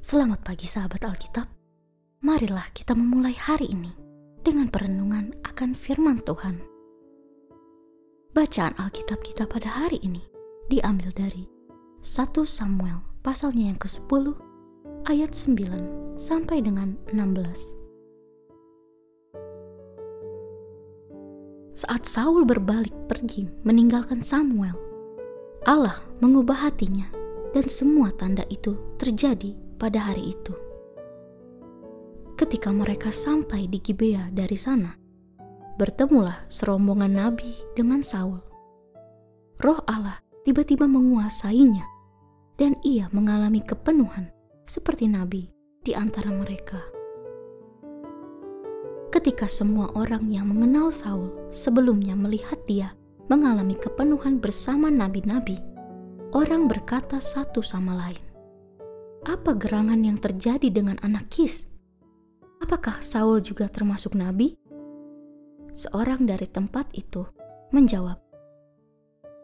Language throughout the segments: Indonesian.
Selamat pagi sahabat Alkitab. Marilah kita memulai hari ini dengan perenungan akan firman Tuhan. Bacaan Alkitab kita pada hari ini diambil dari 1 Samuel pasalnya yang ke-10 ayat 9 sampai dengan 16. Saat Saul berbalik pergi meninggalkan Samuel, Allah mengubah hatinya dan semua tanda itu terjadi pada hari itu. Ketika mereka sampai di Gibea dari sana, bertemulah serombongan nabi dengan Saul. Roh Allah tiba-tiba menguasainya dan ia mengalami kepenuhan seperti nabi di antara mereka. Ketika semua orang yang mengenal Saul sebelumnya melihat dia mengalami kepenuhan bersama nabi-nabi, orang berkata satu sama lain, "Apa gerangan yang terjadi dengan anak Kis? Apakah Saul juga termasuk nabi?" Seorang dari tempat itu menjawab,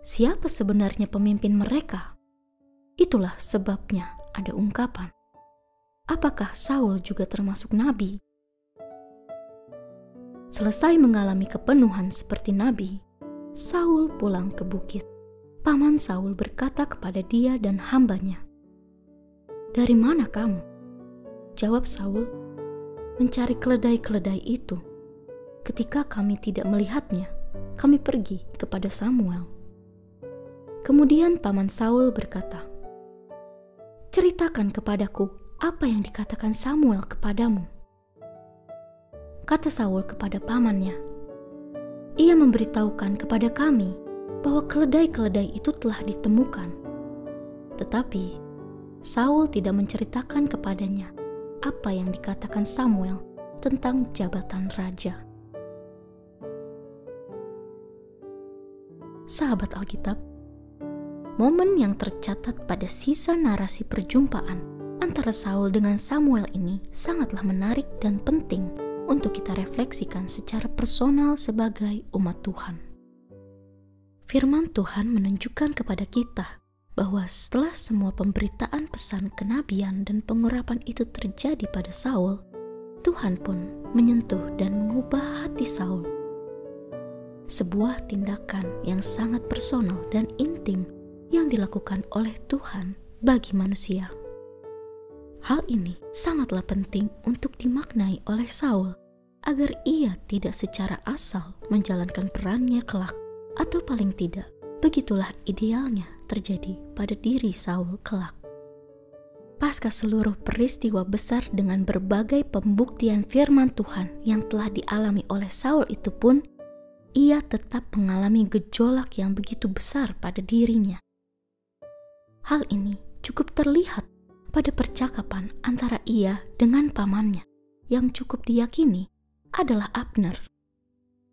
"Siapa sebenarnya pemimpin mereka?" Itulah sebabnya ada ungkapan, "Apakah Saul juga termasuk nabi?" Selesai mengalami kepenuhan seperti nabi, Saul pulang ke bukit. Paman Saul berkata kepada dia dan hambanya, "Dari mana kamu?" Jawab Saul, "Mencari keledai-keledai itu. Ketika kami tidak melihatnya, kami pergi kepada Samuel." Kemudian paman Saul berkata, "Ceritakan kepadaku apa yang dikatakan Samuel kepadamu." Kata Saul kepada pamannya, "Ia memberitahukan kepada kami bahwa keledai-keledai itu telah ditemukan." Tetapi Saul tidak menceritakan kepadanya apa yang dikatakan Samuel tentang jabatan raja. Sahabat Alkitab, momen yang tercatat pada sisa narasi perjumpaan antara Saul dengan Samuel ini sangatlah menarik dan penting untuk kita refleksikan secara personal sebagai umat Tuhan. Firman Tuhan menunjukkan kepada kita bahwa setelah semua pemberitaan pesan kenabian dan pengurapan itu terjadi pada Saul, Tuhan pun menyentuh dan mengubah hati Saul. Sebuah tindakan yang sangat personal dan intim yang dilakukan oleh Tuhan bagi manusia. Hal ini sangatlah penting untuk dimaknai oleh Saul agar ia tidak secara asal menjalankan perannya kelak, atau paling tidak begitulah idealnya terjadi pada diri Saul kelak. Pasca seluruh peristiwa besar dengan berbagai pembuktian firman Tuhan yang telah dialami oleh Saul itu pun, ia tetap mengalami gejolak yang begitu besar pada dirinya. Hal ini cukup terlihat pada percakapan antara ia dengan pamannya yang cukup diyakini adalah Abner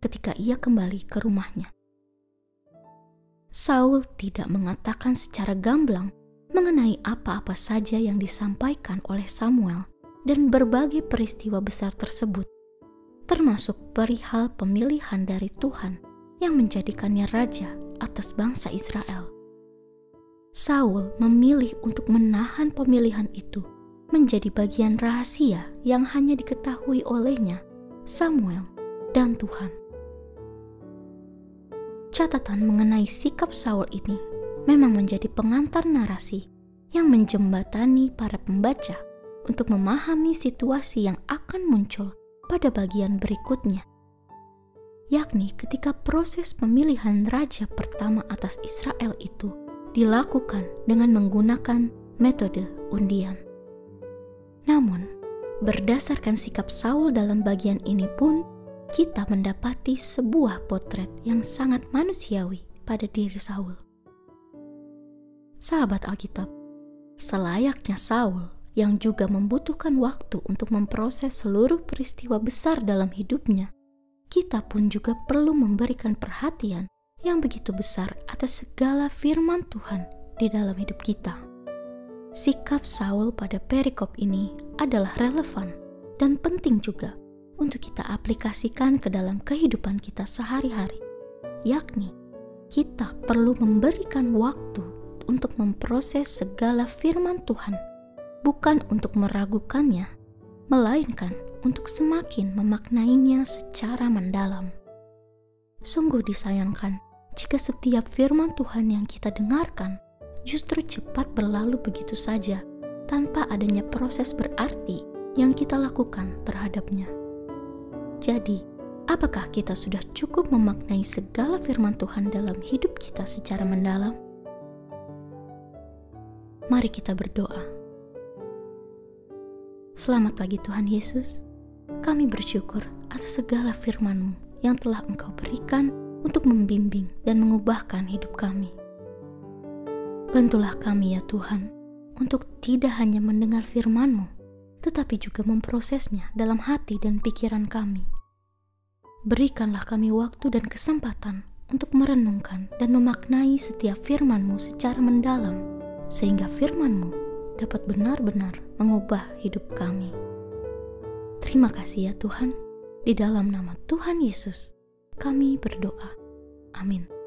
ketika ia kembali ke rumahnya. Saul tidak mengatakan secara gamblang mengenai apa-apa saja yang disampaikan oleh Samuel dan berbagai peristiwa besar tersebut, termasuk perihal pemilihan dari Tuhan yang menjadikannya raja atas bangsa Israel. Saul memilih untuk menahan pemilihan itu menjadi bagian rahasia yang hanya diketahui olehnya, Samuel, dan Tuhan. Catatan mengenai sikap Saul ini memang menjadi pengantar narasi yang menjembatani para pembaca untuk memahami situasi yang akan muncul pada bagian berikutnya, yakni ketika proses pemilihan raja pertama atas Israel itu dilakukan dengan menggunakan metode undian. Namun, berdasarkan sikap Saul dalam bagian ini pun, kita mendapati sebuah potret yang sangat manusiawi pada diri Saul. Sahabat Alkitab, selayaknya Saul yang juga membutuhkan waktu untuk memproses seluruh peristiwa besar dalam hidupnya, kita pun juga perlu memberikan perhatian yang begitu besar atas segala firman Tuhan di dalam hidup kita. Sikap Saul pada perikop ini adalah relevan dan penting juga untuk kita aplikasikan ke dalam kehidupan kita sehari-hari, yakni kita perlu memberikan waktu untuk memproses segala firman Tuhan bukan untuk meragukannya, melainkan untuk semakin memaknainya secara mendalam. Sungguh disayangkan jika setiap firman Tuhan yang kita dengarkan justru cepat berlalu begitu saja tanpa adanya proses berarti yang kita lakukan terhadapnya. Jadi, apakah kita sudah cukup memaknai segala firman Tuhan dalam hidup kita secara mendalam? Mari kita berdoa. Selamat pagi Tuhan Yesus. Kami bersyukur atas segala firman-Mu yang telah Engkau berikan untuk membimbing dan mengubahkan hidup kami. Bantulah kami ya Tuhan, untuk tidak hanya mendengar firman-Mu, tetapi juga memprosesnya dalam hati dan pikiran kami. Berikanlah kami waktu dan kesempatan untuk merenungkan dan memaknai setiap firman-Mu secara mendalam, sehingga firman-Mu dapat benar-benar mengubah hidup kami. Terima kasih ya Tuhan. Di dalam nama Tuhan Yesus, kami berdoa. Amin.